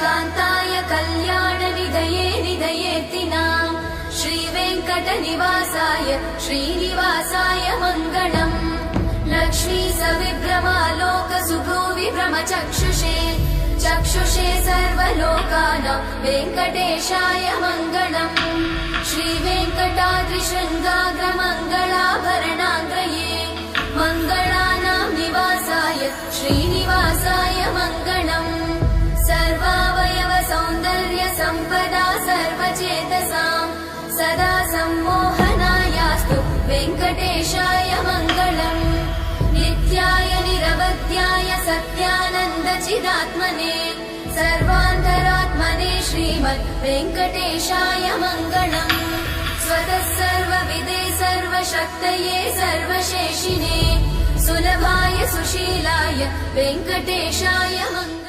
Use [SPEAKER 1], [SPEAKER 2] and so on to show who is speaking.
[SPEAKER 1] कान्ताय कल्याणनिधये निधयेऽर्तिनाम् श्रीवेङ्कटनिवासाय श्रीनिवासाय मङ्गलम् लक्ष्मी सविभ्रमालोकसुभुविभ्रमचक्षुषे चक्षुषे सर्वलोकानां वेङ्कटेशाय मङ्गलम् श्रीवेङ्कटाद्रिशृङ्गाग्रमङ्गलाभरणाङ्ग्रये मङ्गलानां निवासाय श्रीनिवासाय मङ्गलम् सर्वावयव सौन्दर्य सम्पदा सर्वचेतसां सदा सम्मोहनायास्तु वेङ्कटेशाय मङ्गलम् नित्याय निरवध्याय सत्यानन्दचिदात्मने सर्वान्तरात्मने श्रीमद् वेङ्कटेशाय मङ्गलम् स्वतः सर्वविदे सर्वशक्तये सर्वशेषिने सुलभाय सुशीलाय वेङ्कटेशाय मङ्गलम्।